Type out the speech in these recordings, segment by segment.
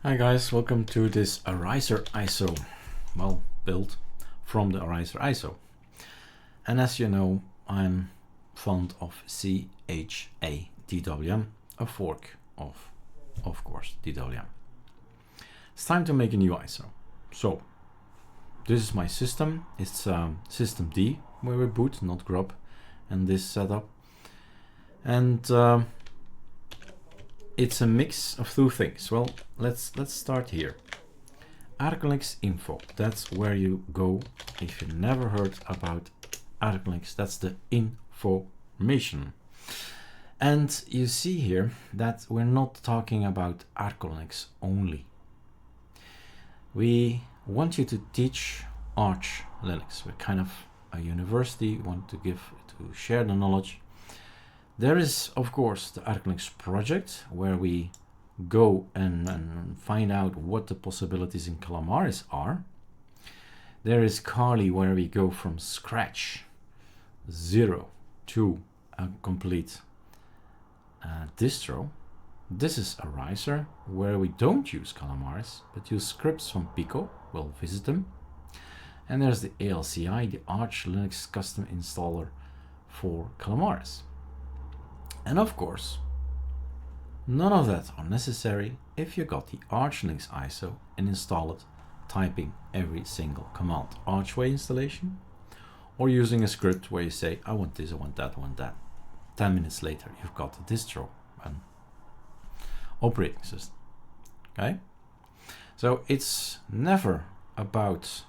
Hi guys, welcome to this Arizer ISO, well, built from the Arizer ISO. And as you know, I'm fond of CHA-DWM, a fork of course, DWM. It's time to make a new ISO. So, this is my system. It's system D, where we boot, not grub, and this setup. And it's a mix of two things. Well, let's start here. ArcoLinux info, that's where you go if you never heard about ArcoLinux. That's the information. And you see here that we're not talking about ArcoLinux only. We want you to teach Arch Linux. We're kind of a university, we want to share the knowledge. There is, of course, the ArcoLinux project, where we go and find out what the possibilities in Calamares are. There is Kali, where we go from scratch, zero, to a complete distro. This is Arizer, where we don't use Calamares, but use scripts from Pico. We'll visit them. And there's the ALCI, the Arch Linux Custom Installer for Calamares. And of course, none of that are necessary if you got the ArcoLinux ISO and install it, typing every single command. Archway installation, or using a script where you say, I want this, I want that, I want that. 10 minutes later, you've got the distro and operating system. Okay? So it's never about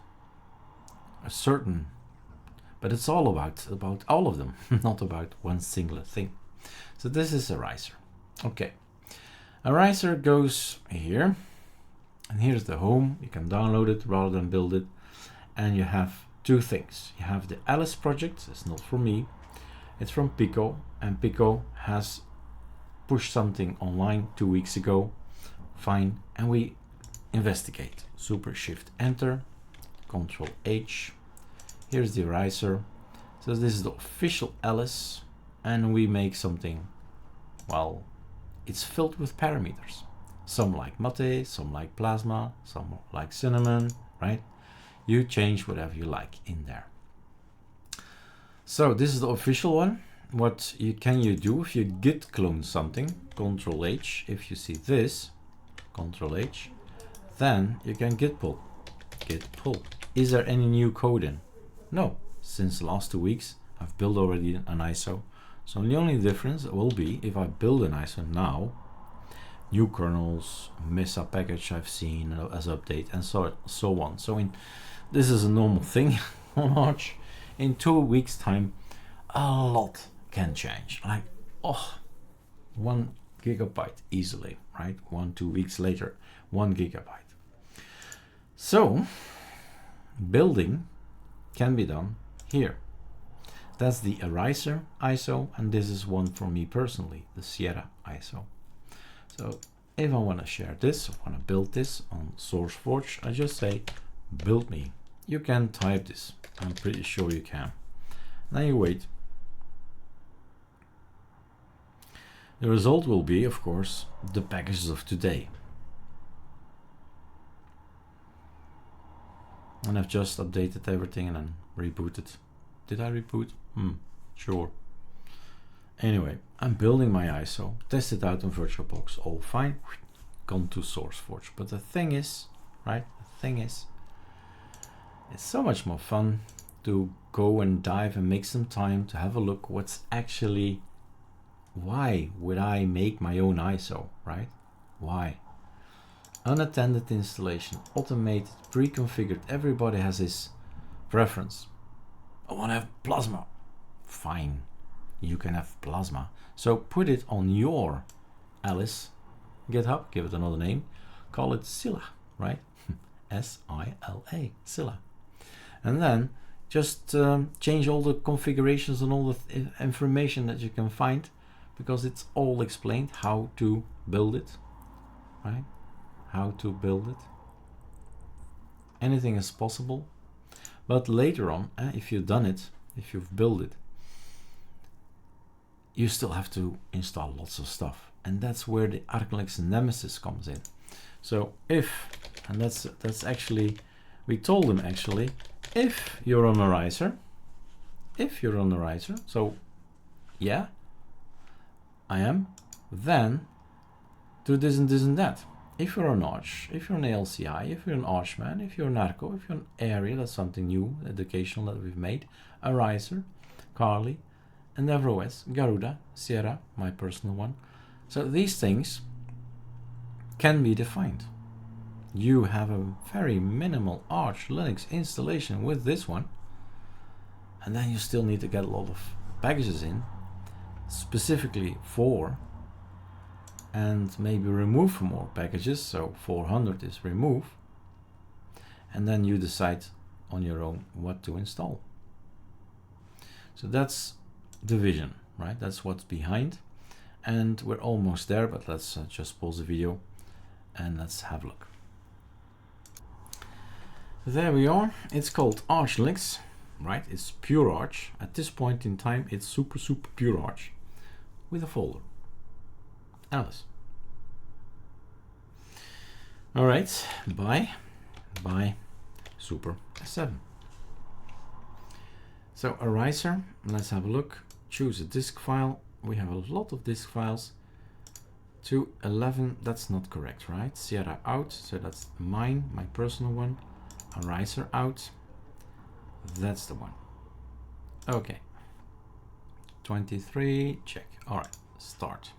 a certain, but it's all about all of them, not about one singular thing. So this is Arizer. Okay, Arizer goes here, and here's the home. You can download it rather than build it, and you have two things. You have the Alice project. It's not from me, it's from Pico, and Pico has pushed something online 2 weeks ago. Fine, and we investigate. Super Shift Enter, Control H. Here's the Arizer. So this is the official Alice. And we make something, well, it's filled with parameters. Some like mate, some like plasma, some like cinnamon, right? You change whatever you like in there. So this is the official one. What can you do if you git clone something? Control H. If you see this, Control H, then you can git pull. Git pull. Is there any new code in? No. Since the last 2 weeks, I've built already an ISO. So the only difference will be if I build an ISO now, new kernels, miss a package I've seen as update, and so on. So this is a normal thing on Arch. In 2 weeks time, a lot can change. Like 1 gigabyte easily, right? 1-2 weeks later, 1 gigabyte. So building can be done here. That's the Arizer ISO, and this is one for me personally, the Sierra ISO. So if I want to share this, I want to build this on SourceForge, I just say build me. You can type this, I'm pretty sure you can. Then you wait. The result will be, of course, the packages of today. And I've just updated everything and then rebooted. Did I reboot? Sure. Anyway, I'm building my ISO, test it out on VirtualBox, all fine, gone to SourceForge. But the thing is, right, it's so much more fun to go and dive and make some time to have a look what's actually, why would I make my own ISO, right? Why? Unattended installation, automated, pre-configured, everybody has his preference. I want to have plasma. Fine, you can have plasma. So put it on your Alice GitHub, give it another name, call it Scylla, right? S-I-L-A, Scylla. And then just change all the configurations and all the information that you can find, because it's all explained how to build it, right? How to build it. Anything is possible. But later on, if you've done it, if you've built it, you still have to install lots of stuff. And that's where the ArcoLinux Nemesis comes in. So if, and that's actually, we told them actually, if you're on a riser, so yeah, I am, then do this and this and that. If you're an Arch, if you're an ALCI, if you're an Archman, if you're an Arco, if you're an Area, that's something new, educational that we've made, a riser, Carly, EndeavourOS, Garuda, Sierra, my personal one. So these things can be defined. You have a very minimal Arch Linux installation with this one, and then you still need to get a lot of packages in, specifically for, and maybe remove from more packages. So 400 is remove, and then you decide on your own what to install. So that's the vision, right? That's what's behind, and we're almost there, but let's just pause the video and let's have a look. There we are. It's called Arch Linux, right? It's pure Arch. At this point in time, it's super pure Arch with a folder. Alice. All right, bye Super 7. So a riser, let's have a look. Choose a disk file. We have a lot of disk files. 211, that's not correct, right? Sierra out, so that's mine, my personal one. A riser out, that's the one. Okay. 23, check. All right, start.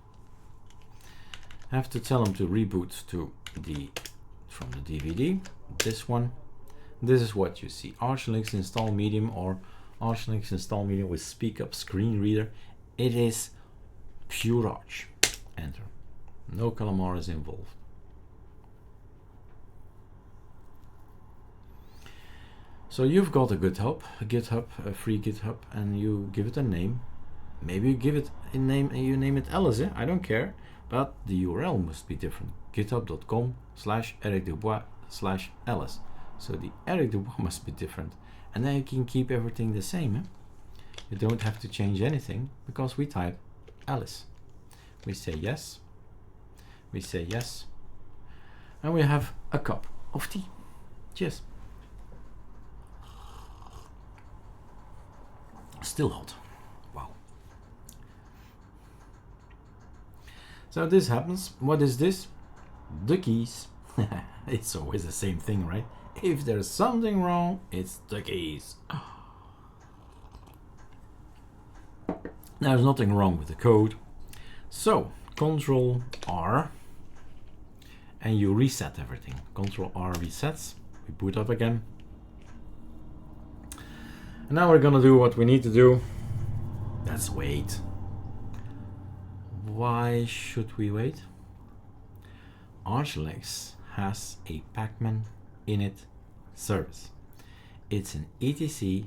I have to tell them to reboot to from the DVD. This one. This is what you see. ArcoLinux install medium or ArcoLinux install medium with speak up screen reader. It is pure Arch. Enter. No Calamares involved. So you've got a GitHub, a free GitHub, and you give it a name. Maybe you give it a name and you name it Alice. I don't care. But the URL must be different. github.com/ericdubois/alice. So the Eric Dubois must be different. And then you can keep everything the same. You don't have to change anything because we type Alice. We say yes. We say yes. And we have a cup of tea. Cheers. Still hot. Wow. So this happens. What is this? The keys. It's always the same thing, right? If there's something wrong, it's the keys. There's nothing wrong with the code. So Control R and you reset everything. Control R resets. We boot up again. And now we're gonna do what we need to do. Let's wait. Why should we wait? ArcoLinux has a pacman init service. It's an etc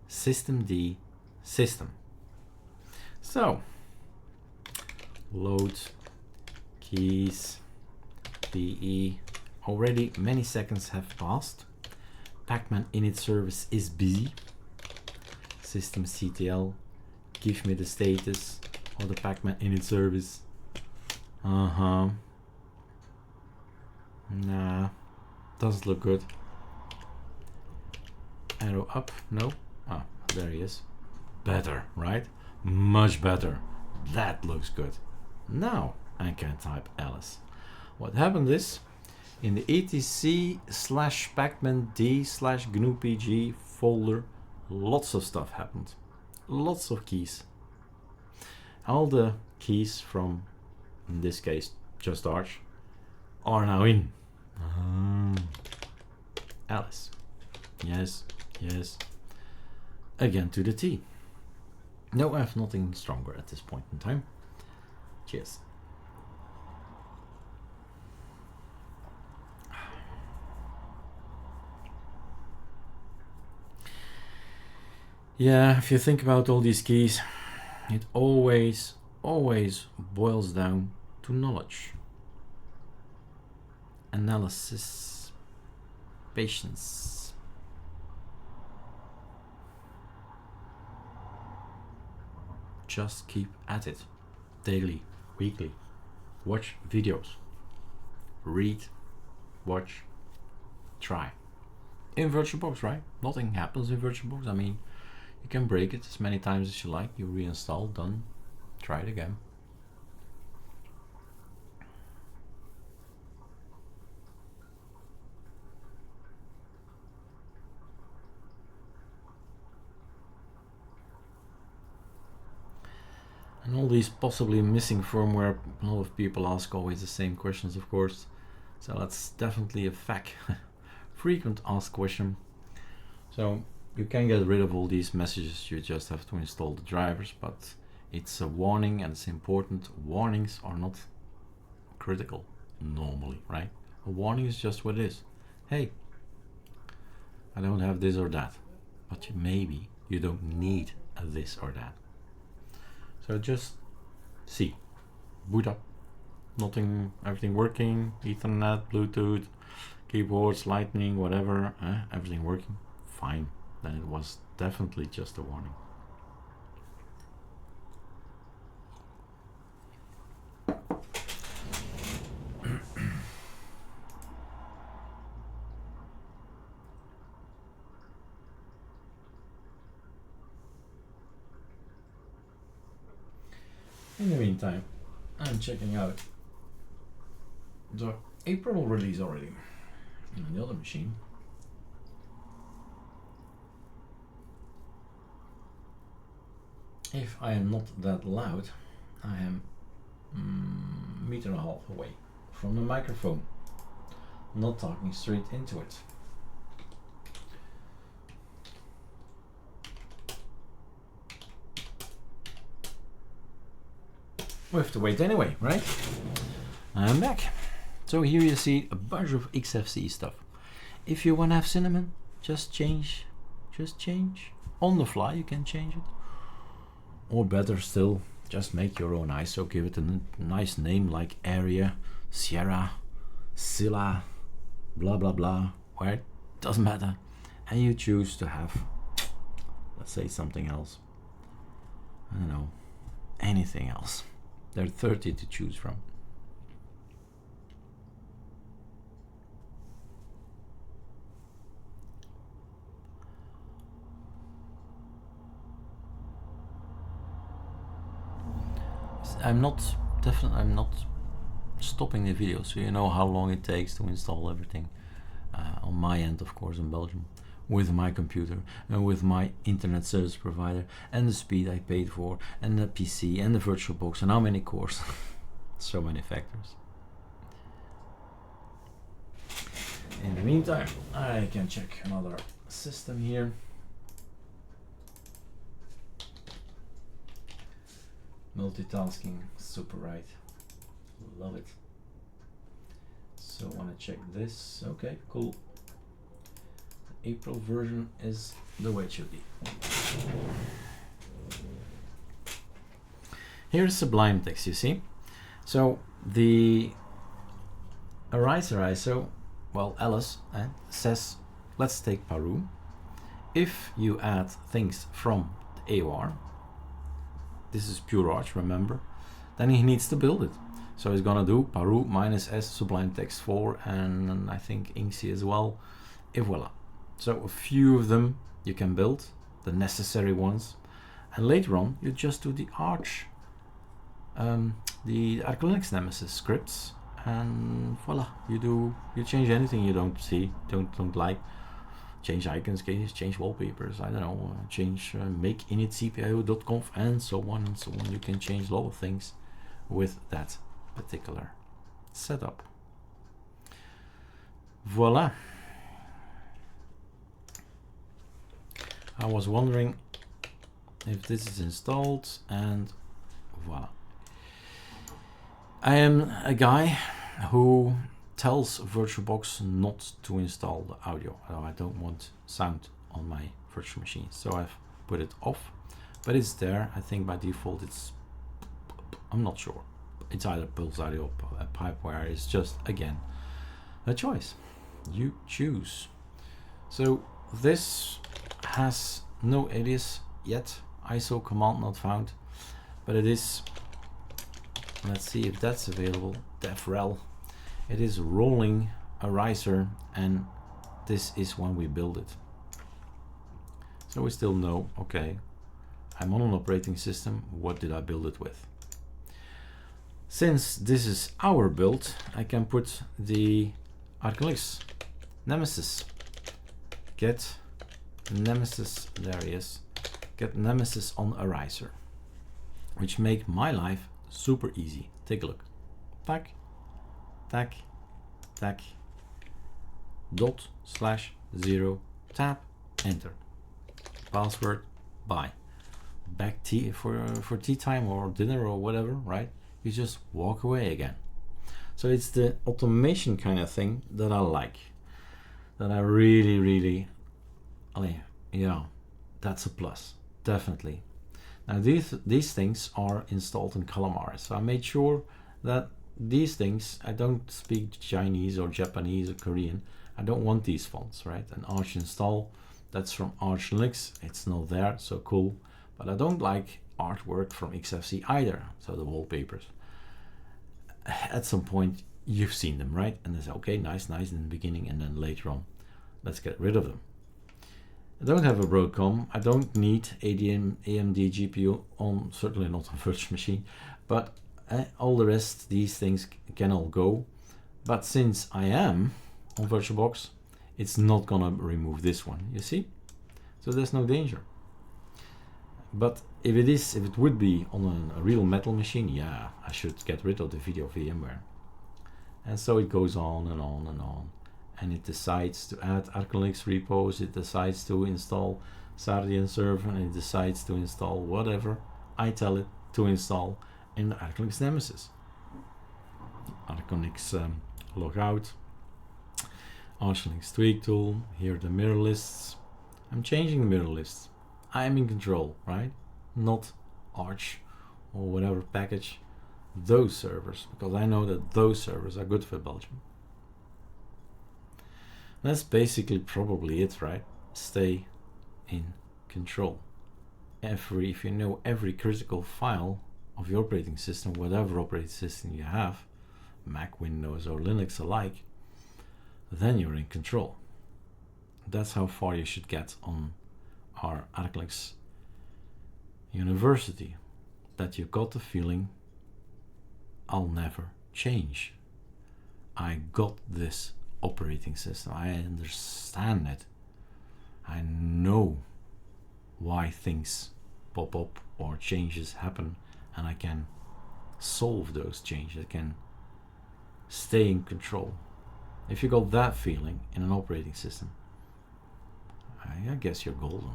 systemd system. So load keys de. Already many seconds have passed. Pacman init service is busy. Systemctl, give me the status of the pacman init service. Nah, doesn't look good. Arrow up, no. Ah, there he is. Better, right? Much better. That looks good. Now I can type Alice. What happened is, in the etc/pacmand/gnu-pg folder, lots of stuff happened. Lots of keys. All the keys from, in this case, just Arch, are now in. Alice. Yes, yes. Again to the T. No, I have nothing stronger at this point in time. Cheers. Yeah, if you think about all these keys, it always boils down to knowledge, analysis, patience. Just keep at it, daily, weekly, watch videos, read, watch, try. In VirtualBox, right? Nothing happens in VirtualBox. I mean, you can break it as many times as you like. You reinstall, done. Try it again. And all these possibly missing firmware, a lot of people ask always the same questions, of course. So that's definitely a frequent asked question. So you can get rid of all these messages, you just have to install the drivers, but it's a warning and it's important. Warnings are not critical normally, right? A warning is just what it is. Hey, I don't have this or that, but maybe you don't need a this or that. So just see, boot up, nothing, everything working, Ethernet, Bluetooth, keyboards, Lightning, whatever, everything working, fine. Then it was definitely just a warning. In the meantime, I'm checking out the April release already on the other machine. If I am not that loud, I am a meter and a half away from the microphone, not talking straight into it. We have to wait anyway, right? I'm back. So here you see a bunch of XFCE stuff. If you want to have cinnamon, just change. On the fly you can change it. Or better still, just make your own ISO, give it a nice name like Area, Sierra, Scylla, blah blah blah, where it doesn't matter. And you choose to have, let's say something else. I don't know, anything else. There are 30 to choose from. I'm not stopping the video, so you know how long it takes to install everything on my end, of course, in Belgium, with my computer and with my internet service provider and the speed I paid for and the PC and the VirtualBox and how many cores. So many factors. In the meantime, I can check another system here. Multitasking, super right. Love it. So I want to check this. Okay, cool. The April version is the way it should be. Here's Sublime Text, you see. So the Ariser ISO, well, Alice says, let's take Paru. If you add things from the AOR, this is pure Arch, remember, then he needs to build it. So he's gonna do Paru -S Sublime Text 4 and I think Inksy as well, et voila. So a few of them you can build, the necessary ones, and later on you just do the Arch, the ArcoLinux-Nemesis scripts, and voila, you change anything you don't see, don't like. Change icons, change wallpapers, I don't know, change make init cpio.conf and so on and so on. You can change a lot of things with that particular setup. Voila. I was wondering if this is installed, and voila. I am a guy who tells VirtualBox not to install the audio. I don't want sound on my virtual machine, so I've put it off, but it's there. I think by default it's, I'm not sure, it's either Pulse Audio or Pipewire. It's just, again, a choice. You choose. So this has no alias yet, ISO command not found, but it is, let's see if that's available, devrel. it is rolling a riser, and this is when we build it. So we still know, okay, I'm on an operating system, what did I build it with? Since this is our build, I can put the ArcoLinux-Nemesis, get Nemesis, there he is, get Nemesis on a riser, which make my life super easy. Take a look. Tack, tack, tack, ./0, tab, enter. Password, bye. Back tea for tea time or dinner or whatever, right? You just walk away again. So it's the automation kind of thing that I like, that I really, yeah, that's a plus, definitely. Now these things are installed in ColumnRS, so I made sure that these things, I don't speak Chinese or Japanese or Korean, I don't want these fonts, right? And Arch install, that's from ArcoLinux, it's not there, so cool. But I don't like artwork from XFC either, so the wallpapers. At some point, you've seen them, right? And they say, okay, nice in the beginning, and then later on, let's get rid of them. I don't have a Broadcom, I don't need AMD GPU on, certainly not on virtual machine, but all the rest, these things can all go. But since I am on VirtualBox, it's not gonna remove this one, you see? So there's no danger. But if it would be on a real metal machine, yeah, I should get rid of the video VMware. And so it goes on and on and on. And it decides to add ArcoLinux repos, it decides to install Sardian server, and it decides to install whatever I tell it to install in the ArcoLinux Nemesis. ArcoLinux logout, ArcoLinux tweak tool, here are the mirror lists. I'm changing the mirror lists. I'm in control, right? Not Arch or whatever package, those servers, because I know that those servers are good for Belgium. That's basically probably it, right? Stay in control. If you know every critical file of your operating system, whatever operating system you have, Mac, Windows or Linux alike, then you're in control. That's how far you should get on our ArcoLinux University, that you got the feeling, I'll never change. I got this operating system, I understand it, I know why things pop up or changes happen, and I can solve those changes, I can stay in control. If you got that feeling in an operating system, I guess you're golden.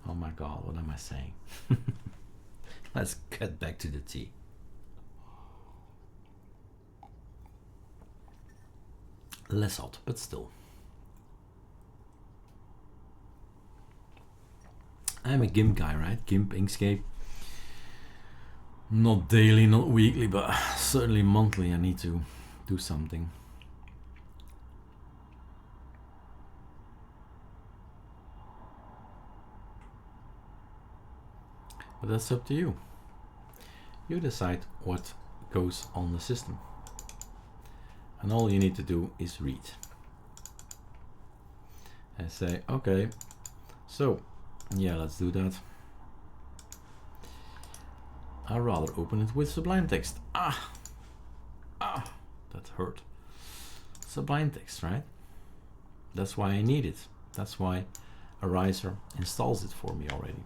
Oh my god, what am I saying? Let's get back to the tea. Less hot, but still. I'm a GIMP guy, right? GIMP, Inkscape. Not daily, not weekly, but certainly monthly I need to do something. But that's up to you. You decide what goes on the system. And all you need to do is read. And say, okay, so yeah, let's do that. I'd rather open it with Sublime Text. That hurt. Sublime Text, right? That's why I need it. That's why a riser installs it for me already.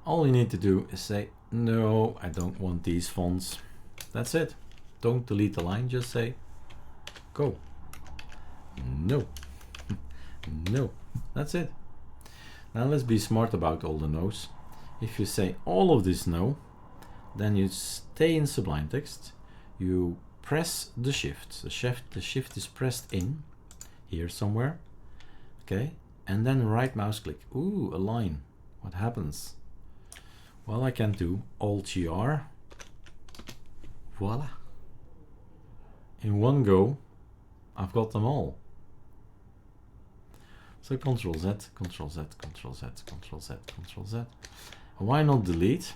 All you need to do is say, no, I don't want these fonts. That's it. Don't delete the line, just say, go. No. No. That's it. Now let's be smart about all the no's. If you say all of this no, then you stay in Sublime Text. You press the shift. The shift is pressed in here somewhere. Okay. And then right mouse click. Ooh, a line. What happens? Well, I can do Alt-GR. Voila. In one go, I've got them all. So Control Z, Control Z, Control Z, Control Z, Control Z. Why not delete?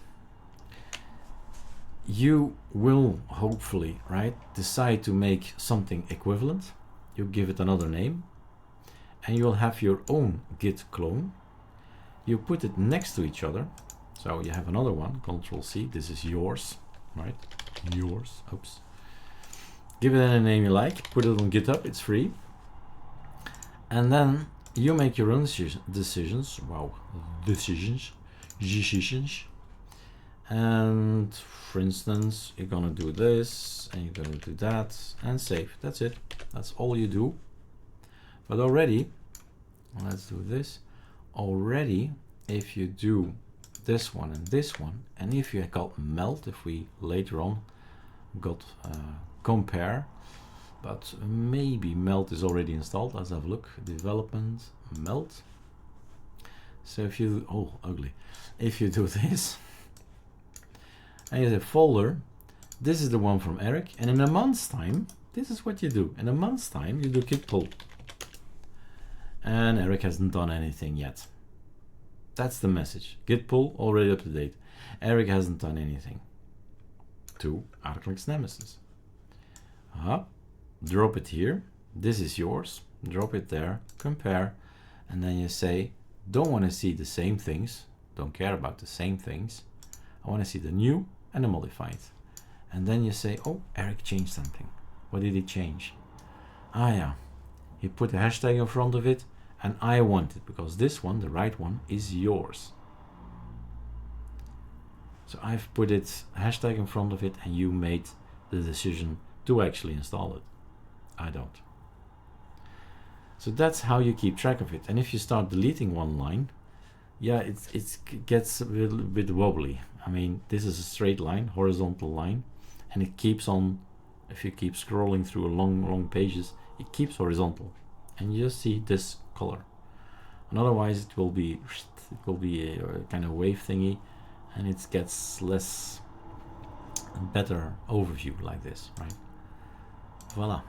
you will hopefully, right, decide to make something equivalent. You give it another name, and you'll have your own Git clone. You put it next to each other. So you have another one, Control C, this is yours, right? Yours, oops. Give it any name you like, put it on GitHub, it's free. And then you make your own decisions. Wow, decisions. And for instance, you're gonna do this and you're gonna do that and save. That's it. That's all you do. But already, let's do this. Already, if you do this one, and if you got melt, if we later on got compare, but maybe melt is already installed. Let's have a look. Development, melt. So if you, oh, ugly. If you do this, and you have a folder, this is the one from Eric, and in a month's time, this is what you do. In a month's time, you do git pull. And Eric hasn't done anything yet. That's the message. Git pull already up to date. Eric hasn't done anything. To ArcoLinux-Nemesis. Drop it here. This is yours. Drop it there. Compare. And then you say, don't want to see the same things. Don't care about the same things. I want to see the new and the modified. And then you say, oh, Eric changed something. What did he change? Ah, yeah. He put a hashtag in front of it. And I want it because this one, the right one, is yours. So I've put it hashtag in front of it, and you made the decision to actually install it. I don't. So that's how you keep track of it. And if you start deleting one line, yeah, it gets a little bit wobbly. I mean, this is a straight line, horizontal line, and it keeps on. If you keep scrolling through long pages, it keeps horizontal, and you just see this color. And otherwise it will be a kind of wave thingy, and it gets less better overview like this, right? Voila.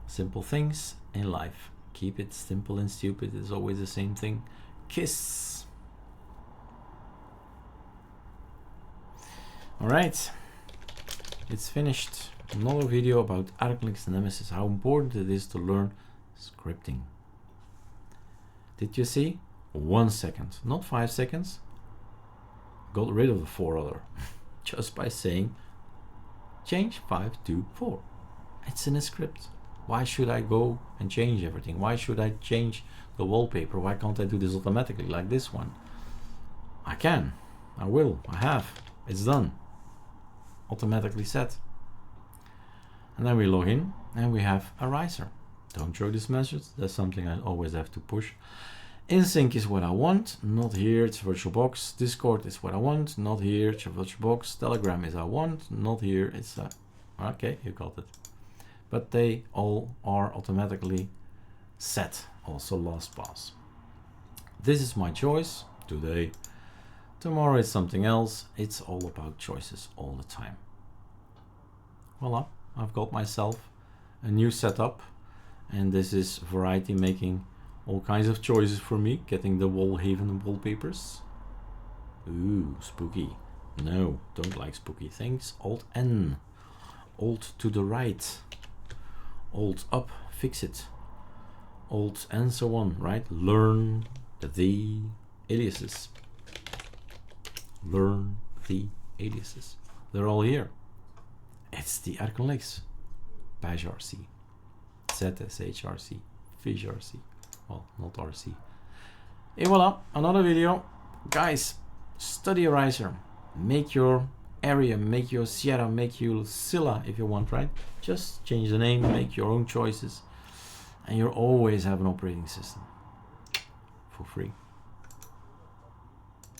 Simple things in life. Keep it simple and stupid. It's always the same thing. Kiss. All right, it's finished. Another video about ArcoLinux-Nemesis, how important it is to learn scripting. Did you see? 1 second, not 5 seconds. Got rid of the 4 other just by saying change 5 to 4. It's in a script. Why should I go and change everything? Why should I change the wallpaper? Why can't I do this automatically like this one? I can, I will, I have. It's done. Automatically set. And then we log in and we have a riser. Don't show this message. That's something I always have to push. InSync is what I want, not here. It's VirtualBox. Discord is what I want, not here. It's VirtualBox. Telegram is I want, not here. It's okay, you got it. But they all are automatically set. Also LastPass. This is my choice today. Tomorrow is something else. It's all about choices all the time. Voila, I've got myself a new setup, and this is variety making all kinds of choices for me, getting the Wallhaven wallpapers. Ooh, spooky. No, don't like spooky things. Alt N. Alt to the right. Alt up, fix it. Alt and so on, right? Learn the aliases. Learn the aliases. They're all here. It's the ArcoLinux BashRC, ZSHRC, FishRC. Well, not RC. Et voila, another video. Guys, study a riser. Make your area, make your Sierra, make your Scylla if you want, right? Just change the name, make your own choices, and you'll always have an operating system for free.